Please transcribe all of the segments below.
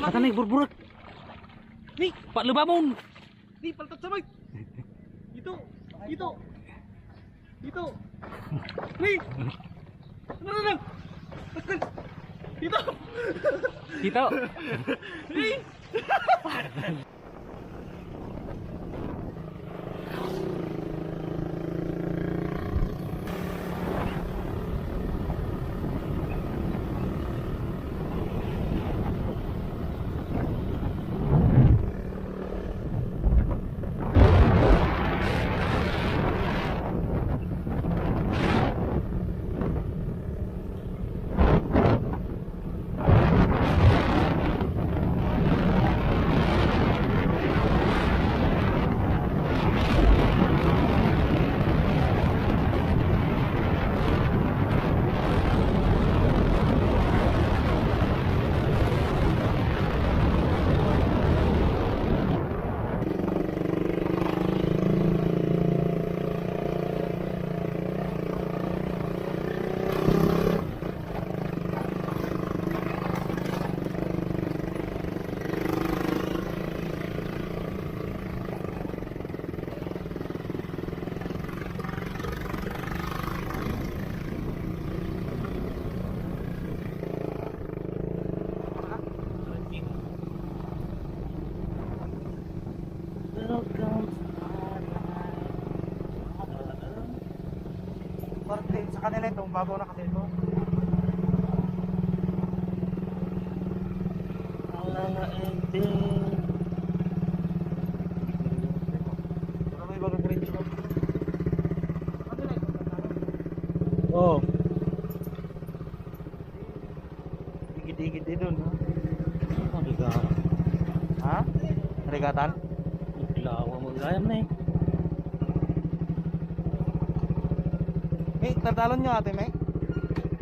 Kata naik burburat. Nih, Pak Lebamon. Nih, paltat sabay. Itu. Nih. Ano. Itu. Kita. Nih. Sa kanila itong bago na kasi ito. Wala na ending. Ano may bagong rin ito? Oh. Igid-igid din dun. Riga. Ha? Regatan? Lawa mo gayam na eh. May tatalon nyo ate, may?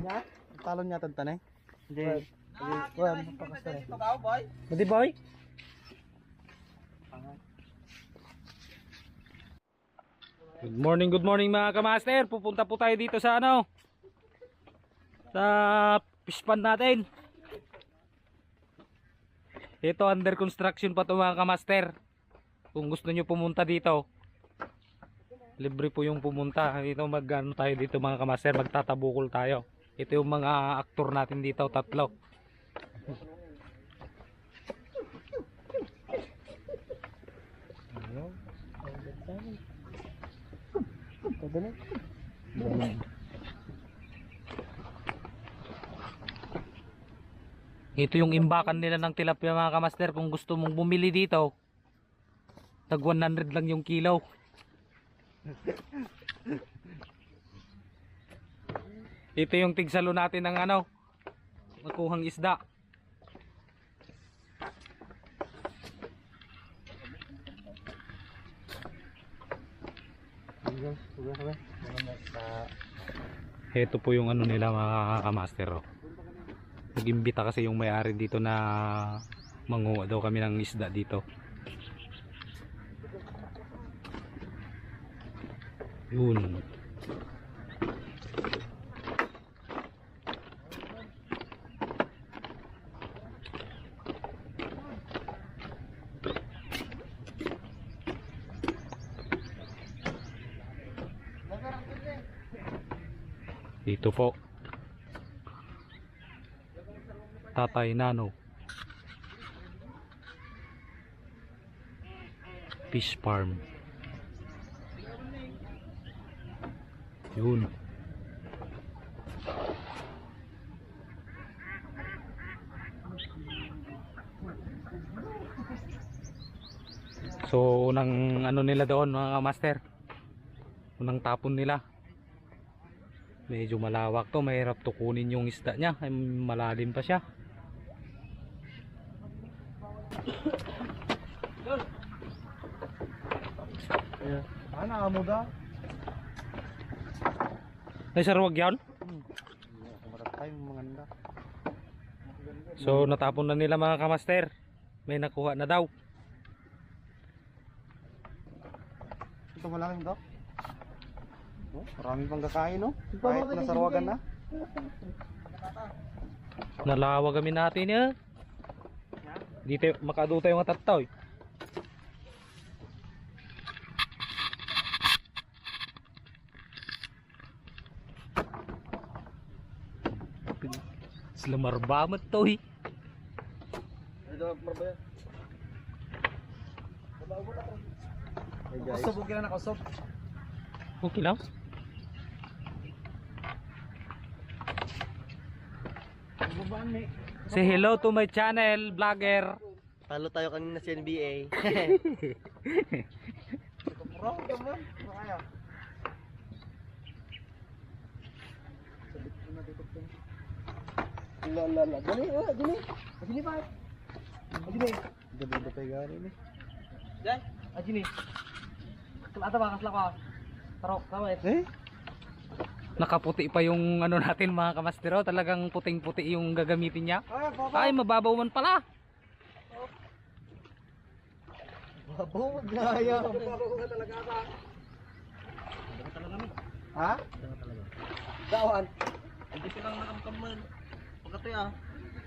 Ya? Talon niya tantan eh? Hindi. Well, napakasta eh. Hindi boy? Good morning mga kamaster. Pupunta po tayo dito sa ano? Sa fish pond natin. Ito under construction pa to mga kamaster. Kung gusto nyo pumunta dito, libre po yung pumunta. Dito magano tayo dito mga kamaster, magtatabukol tayo. Ito yung mga aktor natin dito, tatlo. Ito yung imbakan nila ng tilapia mga kamaster. Kung gusto mong bumili dito, tag 100 lang yung kilo. Ito yung tigsalo natin ng ano, makuhang isda. Ito po yung ano nila mga kamaster. Oh. Nag-imbita kasi yung may-ari dito na manguha daw kami ng isda dito. Yun. Dito po Tatay Nano Fish Farm. Yun. So unang ano nila doon mga master, unang tapon nila, medyo malawak to, mahirap to kunin yung isda niya, ay malalim pa siya. Ano mo da? Ay sarwag yan. So natapon na nila mga kamaster, may nakuha na daw. Ito malaking to. Oh, marami pang kakain no? Kahit nasarwagan na. Nalawa kami natin ya. Dito makaduto yung matataw. Sila marbamat to eh. Ito, marbaya. Hey guys. Kusog ka na nakusog. Okay lang. Babaan eh. Say hello to my channel, vlogger. Talo tayo kanina sa NBA. Bro, naman. Kaya. La. Gani, gani. Gani ba? Gani. Gabi ba tayo gani ni? Diyan. Ajini. Kalata ba kasla ka? Tarok, tama eh. Nakaputi pa yung ano natin mga kamastero. Talagang puting-puti yung gagamitin niya. Ay, mababaw man pala. Babaw, gaya. Babaw ka talaga ka. Ha? Dawan. Hindi silang nakamkaman. Pagkatoy ah.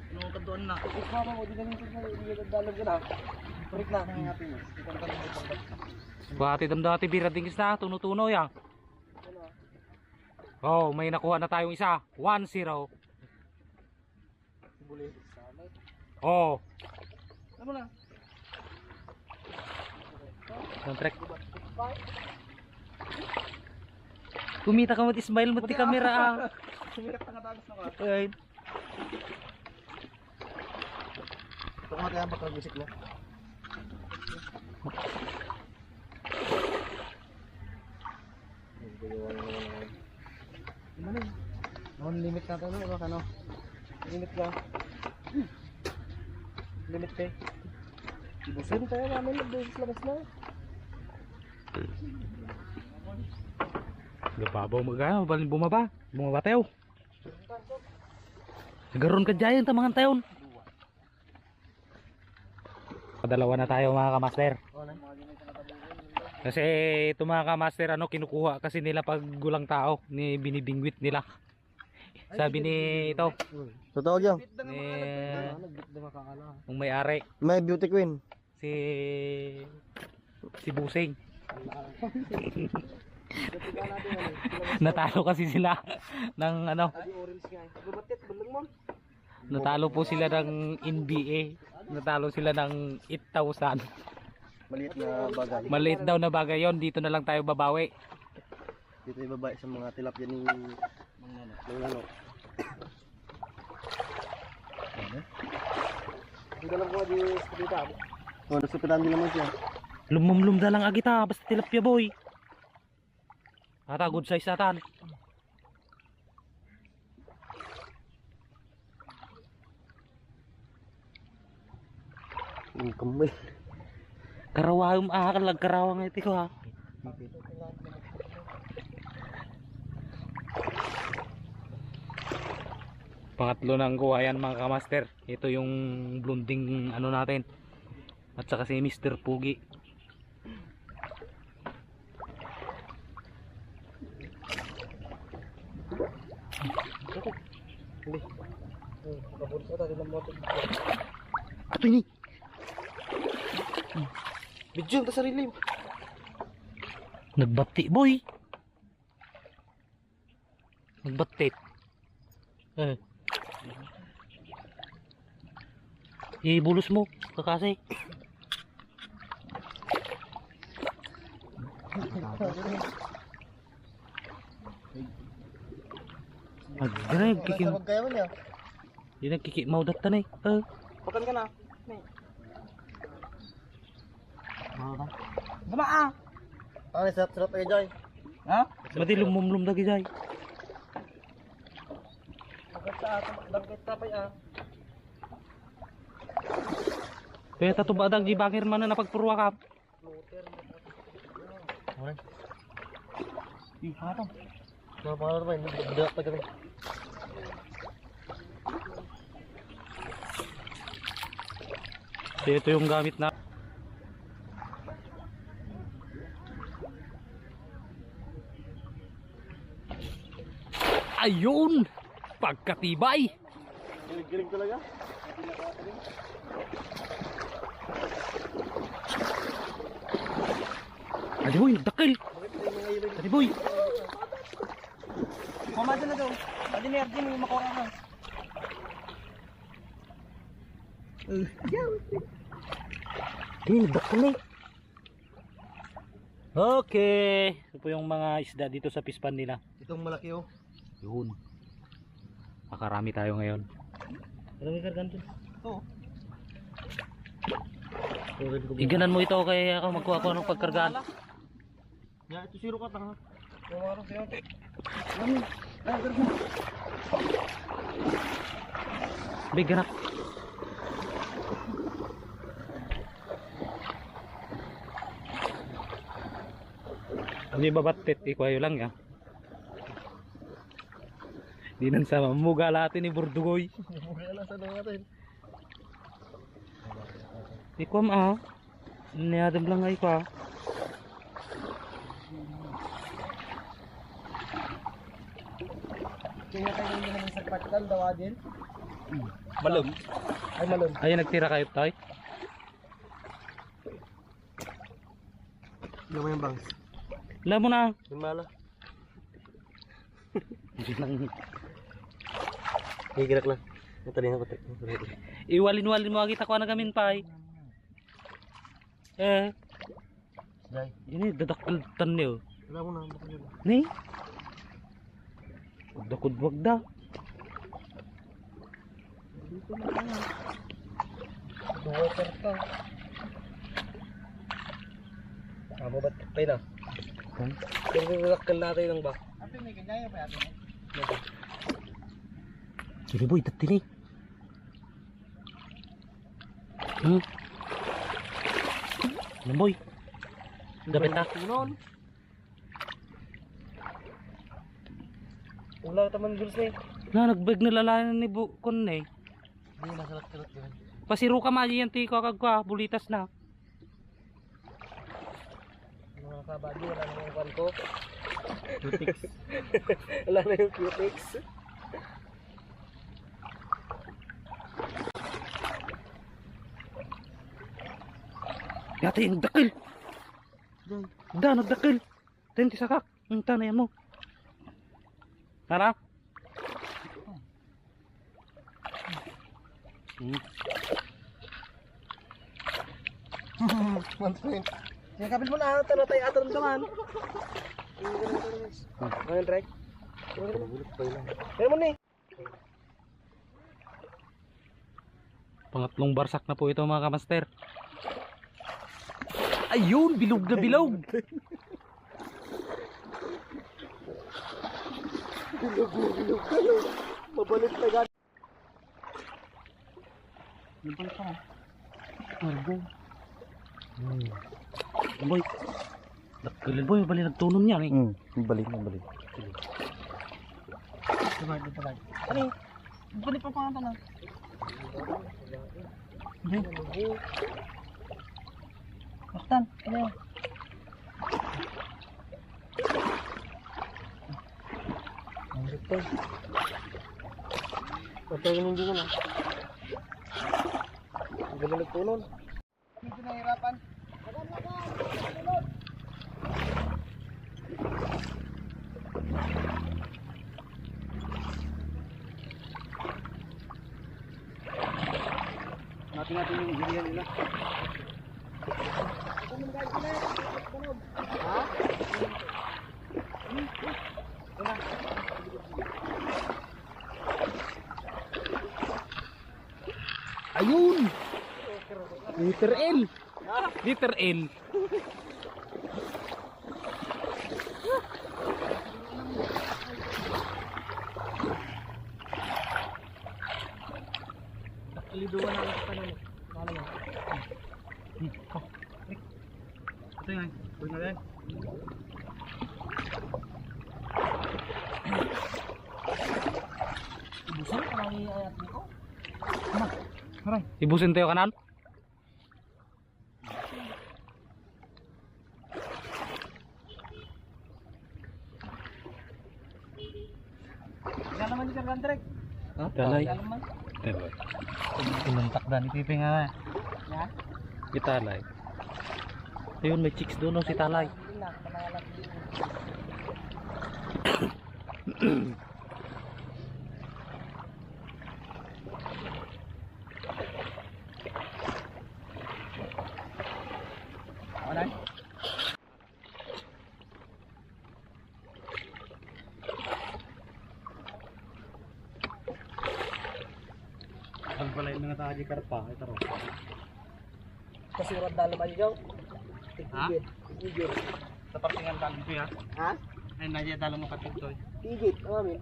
Ano kaduan na. Mama mo, di namin nagdalag ka na. Break na ang ating. Buhati damdati biradingis na. Tuno-tuno yan. Oh, may nakuha na tayong isa. 1-0. Oh. Ano na? Contract. Kumita ka mo Ismail mo ti kamera ah. Sumikat na katagos na ka. Ay. Ito ka tayo makag-music mo. Limit na tayo no, ano? Limit ka. Limit ka. Ibusin tayo namin nagbusis labas na. Gababaw magaya, balin bumaba. Bumaba tayo. Nagaroon ka dyan tamangan tayon. Padalawa na tayo mga kamaster. Kasi ito mga kamaster ano kinukuha kasi nila pag gulang tao ni binibingwit nila. Sabi ni ito Totoo yan. ni yung may-ari May beauty queen. si Busing. Natalo kasi sila ng ano. Natalo po sila ng NBA. Natalo sila ng 8,000. Maliit na bagay. Maliit daw na bagay yon. Dito na lang tayo babawi. Dito ibabay sa mga tilapia ni Mangnano. Ang dalang ko di sa oh, nasupitan din naman siya. Lumumlum da lang agita. Basta tilapia boy. Ata good size atan. Ang kamay. Karawang kalag karawang ito ko ha. Pangatlo ng kuha yan mga kamaster. Ito yung blonding ano natin. At saka si Mr. Pugi. Ato ini. Bidyo ta sarili. Nagbati boy. Nagbatit. Ibulos mo kakasay. Agre kikim. Kaya man ya. Di nagkiki mau datan eh. Pakan ka na. Sama ah. Ano sarap kayo Joy? Ha? Mati lumumlum lagi jay. Dagkit tapay ah. Kaya tato badang di bangir mana napagpurwa ka. Ih, hatong. Mga pangalan ba? Hindi pa kami. So, ito yung gamit na. Ayun! Pagkatibay! Galing talaga. Adi boy, dakil. Adi boy. Mama dyan na daw. Adi ni Arjun, yung makora na. Dakil eh. Okay. Ito po yung mga isda dito sa pispan nila. Itong malaki oh. Yun. Makarami tayo ngayon. Ano may kargan dyan? Oo. Iganan mo ito kaya ako magkuha ko ng pagkargaan. Ya, ito siro ka tanga. Yung araw sa'yo. Big ganak. Hindi babatit, ikaw lang ya. Di nan sama muga latin ni Burdugoy. Mukha lang sa daw natin. Ikaw ah. Niyadam lang ay ka. Kaya tayo hindi naman sa patal, dawa din. Malog. Ay, malon. Ay nagtira kayo tay. Ano mo yung bangs? Alam mo na. Yung mala. Hindi lang. Higirak lang. Ito din ako. Iwalin-walin mo kita ko na gamin pa ay. Jai. Ini dadakal tan niyo. Wala mo na. Baka nila. Ni. Dakod wag da. Water ka. Amo ba't tayo na? Pero nilakal natin lang ba? Ate, may kanyaya pa ate? Sige boy, dati ni. Ano boy? Dapat na. Wala taman guls na eh. Na nagbag na lalayan ni Bukon eh. Hindi na salat-salat yun. Pasiro ka maji yan tiko kagwa bulitas na. Mga kabady, wala na yung kwan ko. Tutix. Wala na yung cutix. Yata yung dakil. Da nagdakil. Tenti sakak. Ang tanayan mo. Tara. One point. Sinakapin mo na, talo tayo ato naman. Ngayon, Trek. Bulot pa yun. Kaya mo na eh. Pangatlong barsak na po ito mga kamaster. Ayun, bilog na bilog. Bilog. Mabalit na gano'n. Lupal pa. Argo. Boy. Dakil boy, bali nagtunon yan eh. Balik. Tabag. Ano eh? Balik pa pa na. Bastan, ano yun? Ang rito. Patay yung hindi ko na. Ang galing nagtunon. Medyo nahirapan. Natin yung hilihan nila. Ayun. Liter L. Liter L. Liduan na lang mo. Ano mo? Ito yan. Huwag na yan. Ibusan ka lang iayat nito. Ibusin tayo kanan. Kaya naman yung kargan direct. Dalay. Kaya naman. Inuntak dan ipiping nga. Ya? Italay. Ayun, may chicks doon oh, si Talay. Ang pala yung mga taji karpa. Ito ro. Kasurat dalam aja jauh. Ha? Tigit. Sa partingan dalam ito ya. Ha? Ay nadya dalam mo katugtoy. Tigit, amin.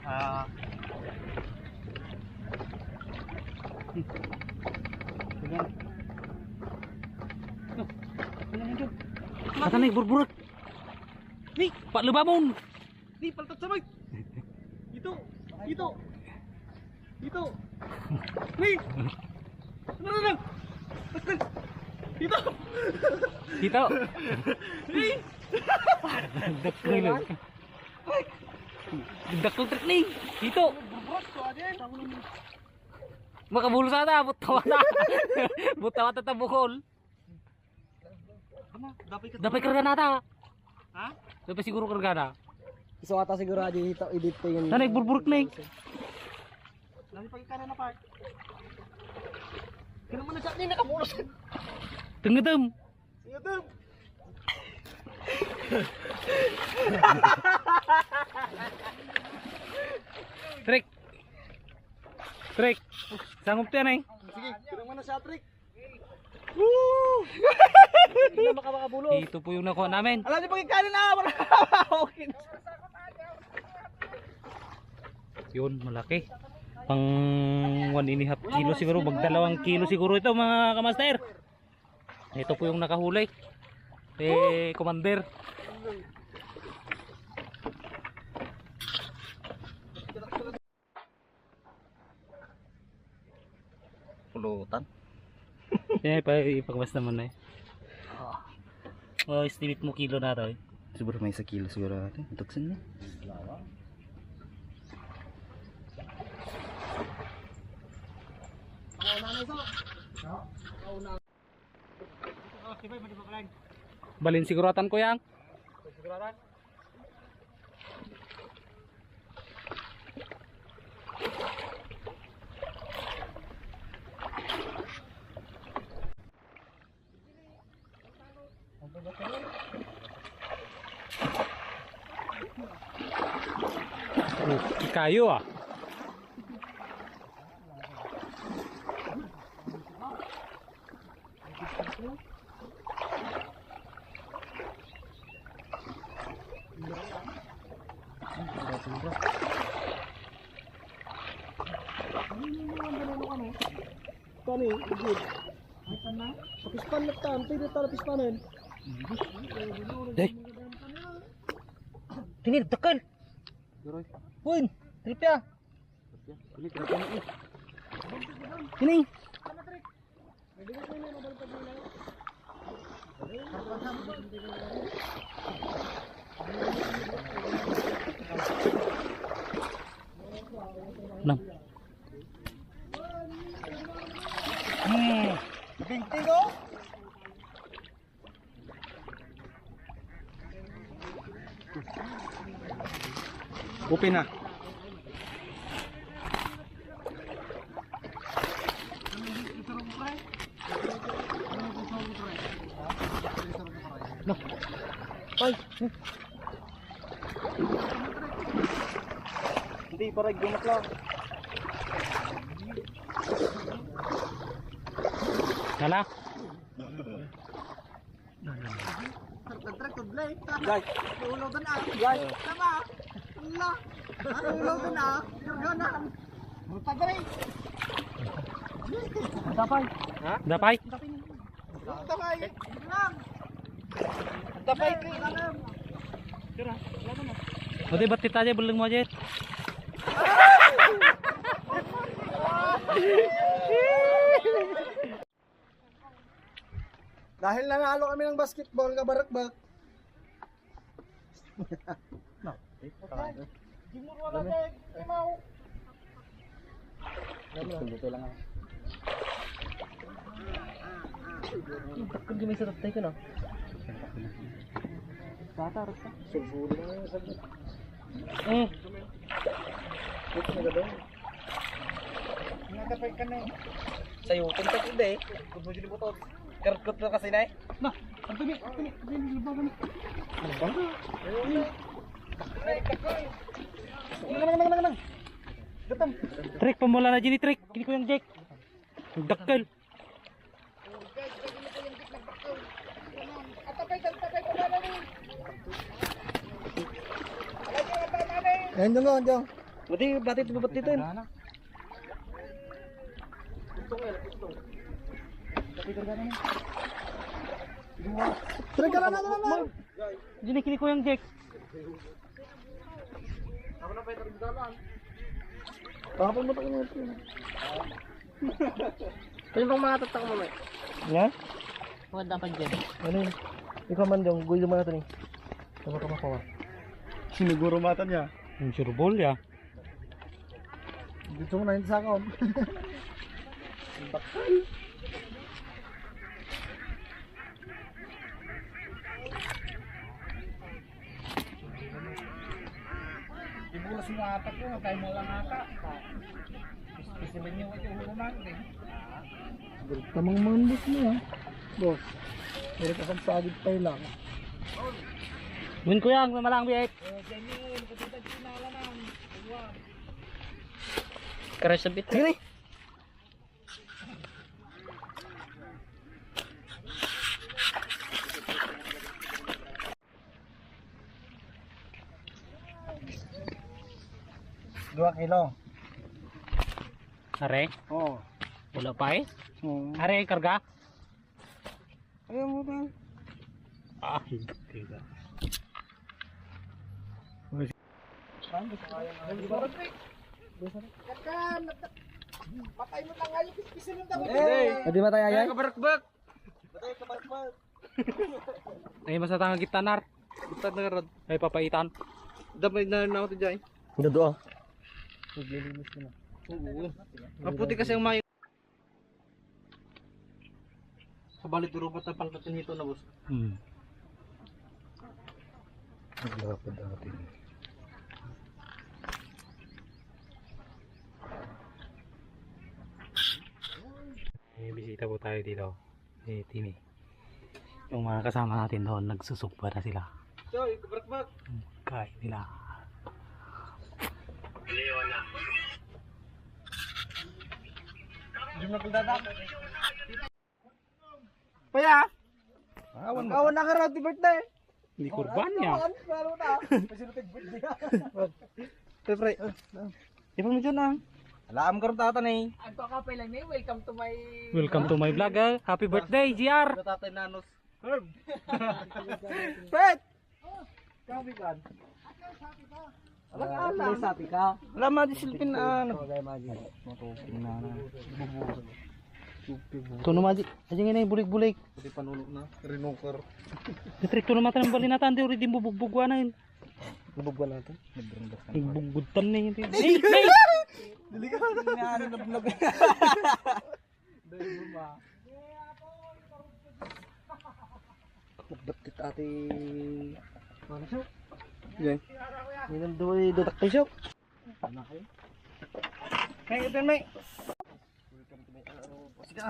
Ah. Kata naik burburut. Nih, Pak Lebamon. Nih paltat sabay. Itu. Itu. Itu. Nih. Ano. Itu. Kita. Nih. Dekil. Dekil truk nih. Itu. Bros ko adin. Makabulsa na, butawa na. Butawa ta tabukol. Ano? Dapat karga na ta. Ha? Dapat siguro karga na. Iso ata siguro aja ito edit pa yun. Naik burburuk nih. Lagi pagi kanan na part. Kaya mo na siya, hindi nakapulos. Tenggetem. Ito. Trik. Trik. Sanggup tiyan eh. Sige, kaya mo na siya, trick. Hindi na makabulog. Ito po yung nakuha namin. Alam niyo pagi kanan na. Okay. Yun, malaki. Pang 1.5 kilo siguro, mag 2 kilo siguro ito mga kamaster. Ito po yung nakahuli. Commander. Pulutan. Ipagmas naman na eh. Oh, estimate mo kilo na ito eh. Siguro may 1 kilo siguro natin. Ituksan niya. Balin siguratan ko yang. Kayu ah. Tani, good. Pispan na tan, pwede tala pispanan. Dek. Kini tekan. Pun, trip ya. Kini. Enam. Binti ko. Open na. Ay, Hindi, parang gumat lang. Nala. Guys, ulogan na. Guys, tama. Allah. Ulogan na. Ulogan. Mutagre. Tapay. Dapay. tapay. Lang. Tapay. Buti batit aja beling mo aja. Dahil nanalo kami ng basketball, kabarakbak. Luto lang ako. Takot di may sarap tayo ka na. Tatarot ka. Sulsulo na yung sabi. Ito na gano'n. Nagkapay ka na eh. Sa'yo, tintak hindi eh. Kung mo dyan mo to. Karkot na kasi na eh. Nah, ang tumi. Lubagan na. Ano ba? Nang. Gatam. Trick, pamula na dyan trick. Kini ko yung Jack. Dakkel. Ayun dyan nga, dyan. Buti, batit babat dito yun. Try ka na. Dyan kini ko yung Jack. Tapon mo tayo ito. Pwede bang mga tatak mo may? Nga? Mga dapat dyan. Ano yun? Ikaw man dyan, gulo mo natin eh. Tama ka makawa. Siniguro mata niya. Yung surbol ya. Dito mo na yun sa akon. Ibulas mo atak ko, tayo mo lang ata. Isimin niyo ito huluman din. Tamang mandis mo ha. Boss. Pero kasang sagid pa lang. Win ko yang, malang biyak. Crash a bit. Sige. Dua kilo. Are, Oo. wala pa eh. Oo. Are, karga. Ayaw mo ba? Ah, hindi ka. Pwede ba tayo ayay? Kabarakbak. Ay, masatang kita nar. Kita na rod. Ay, papaitan. Damay na na ako dyan. Hindi doon. Ang puti kasi ang mayo. Kabalit rubat na pangkatin nito na boss. Naglapad natin. May bisita po tayo dito. Eh, Tini. Yung mga kasama natin doon, nagsusukba na sila. Choy, kabarakbak. Kain nila. Hindi mo nagdadak. Paya. Kawan na ka raw di birthday. Hindi kurban niya. Lalo na. Pasinutig birthday. Pre. Di pa mo dyan ah. Alam ka rin tatan eh. Ako kapay lang na welcome to my... Welcome to my vlog. Happy birthday, GR! Tatay nanos. Herb. Pet. Kapi kan. Alam sapi ka. Alam ma disilpin na ano. Ito naman, aja nga yung bulik-bulik. Pwede panulog na. Rinoker. Ditrik to naman ng balinatan, di rin bubugbugwa na yun. Lubog natin. Nagbugutan na yun. Dili ka na ano na vlog. Dahil mo ba? Magbatit ati. Ano siya? Yan. Yan doy dodak pa siya. Ano kayo? May ito may. Sige.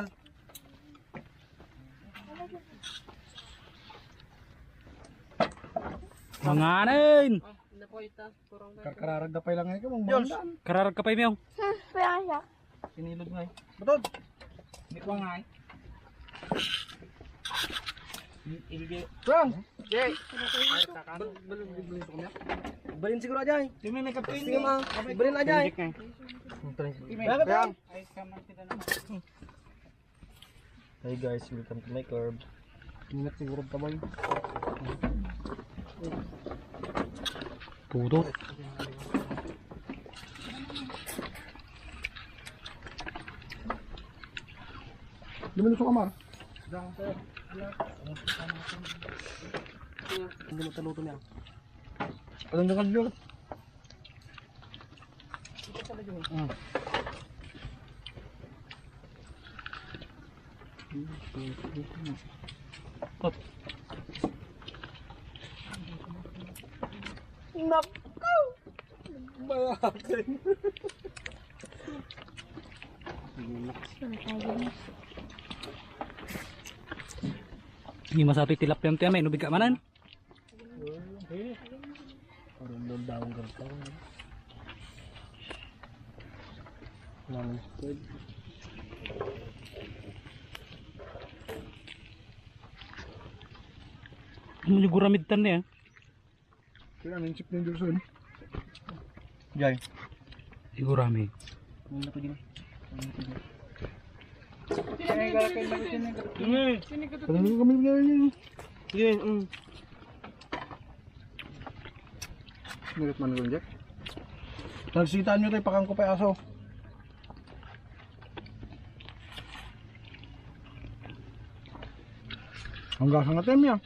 Manganin! Karkararag na pa lang ngayon ka mong mga. Kararag ka pa yung Sinilod nga eh. Batod! Hindi ko nga eh. Frank! Jay! Balin siguro aja eh. Yung may kapin. Sige ma. Balin aja eh. Frank! Hey guys, welcome to my curb. Minat siguro ka ba yun? Puto. Lumilos ka mar. Hindi mo taluto niya. Alam na kalyo. Naku! Malaki. Hindi masabi tilapia tiyan may nubig ka manan. Parang doon daong ganito. Lang squid. Ano yung guramid tan niya? Kaya anong chip na yung Durson? Jai. Sigurami. Ano ko din? Paano kami na yun? Sige, Nilit man ko Jack. Nagsitaan nyo tayo pakang ko pa aso. Hanggang sa natin yan.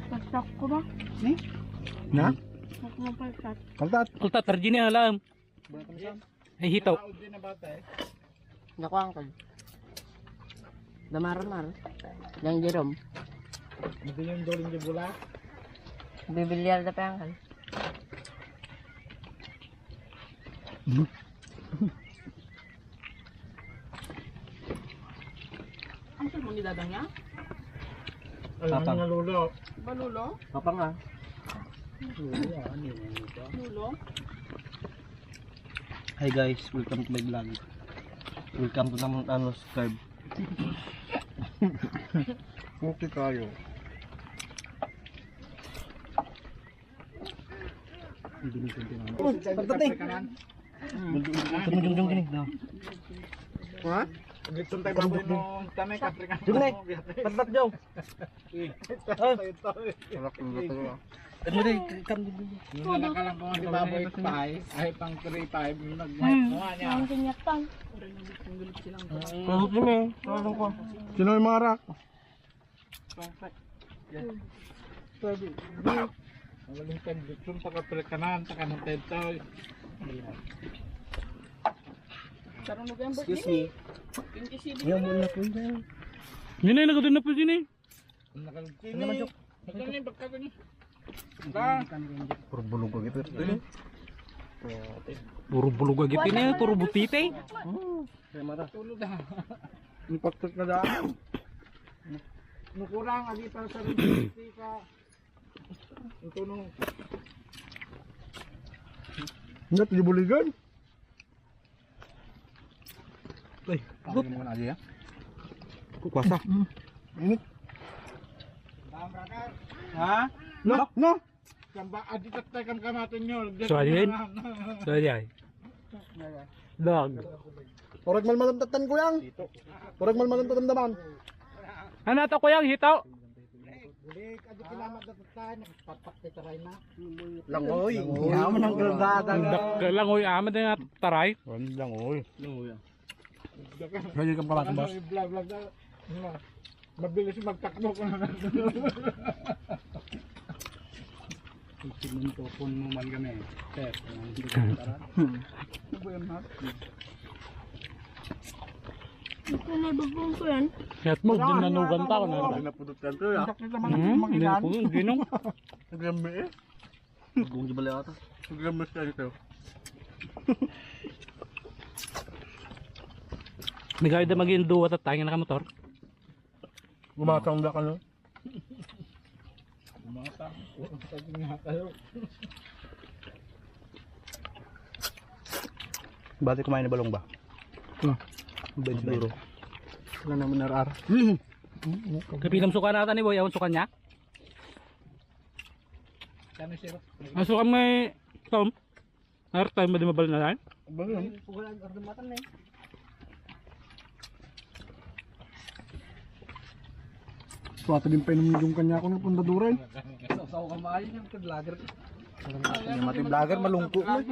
Pasak ko ba? Na? Ako mo pasak. Kaltat. Kulta tarji niya alam. Ay hitaw. Naku, angkol. Damaron-maron. Yang Jerome. Hindi yung doling di bula. Bibilyar na pa, angkol. Ang saan mo nidadang niya? Papang. lulo. Balulo? Papang ah. Lulo? Hi guys, welcome to my vlog. Welcome to naman subscribe. Okay kayo. Pagtatay. Tunjung gini. Ha? Gitsun tayo baboy nung tanay kaprikan. Jung na. Patat jong. Sarap ng luto ah. Ano rin, kam din. Nakalang ko si baboy pay. Ay pang 3-5 nagmahit niya. Ang kinyatan. Ano din eh. Ano ko? Sino yung mga rak? Walang time gitsun sa kaprikanan. Taka ng tento. Sarong November Excuse me. 27. Yung muna ko yun. Yun na nagdun na po din eh. Ano naman jok? Puro bulog ko gitu. Puro bulog agipin niya, puro butite. Kaya mata. Impacted na daan. Nukurang agi para sa rin ka. Ito nung. Hindi, tibuligan. Uy, Gut. Ano naman aja ya? Kuasa. Init. ha? No, no. Kamba adi tatay kam kamatin nyo. So ayun. So ayun. Dog. Orag malmalamtatan ko yang. Orag malmalamtatan daman. Ano to ko yung hitaw? Bulik adi kilamat na tatay nakapapak titaray na. Langoy. Yaman ang galdada. Lang oy amad na taray. Langoy. Langoy. Lagi kam kamat boss. Vlog na. Mabilis magtakbo ko na. Simunto pun mo man kami. Sir, hindi ka tara. Ito na bubong ko yan. Kaya mo din nanugan ta ko na. Napudot ka to ya. Hindi na po yun, ginong. Nagambe eh. Gung jebal ata. Nagambe ka ito. May gawin na maging duwa at tayo na motor. Gumatang da ka no. Bati kumain na balong ba? Ben siguro. Wala naman narar. Kapilam suka natin ni Boy, awan suka niya. Kano sir? Ang suka may Tom. Har tayo ba di mabal na lang? Balong. Pugulan order matan na. Suwata din pa yung kanya ko ng pundaduran. Sa ka maayo yung vlogger. Mati vlogger malungkot mo.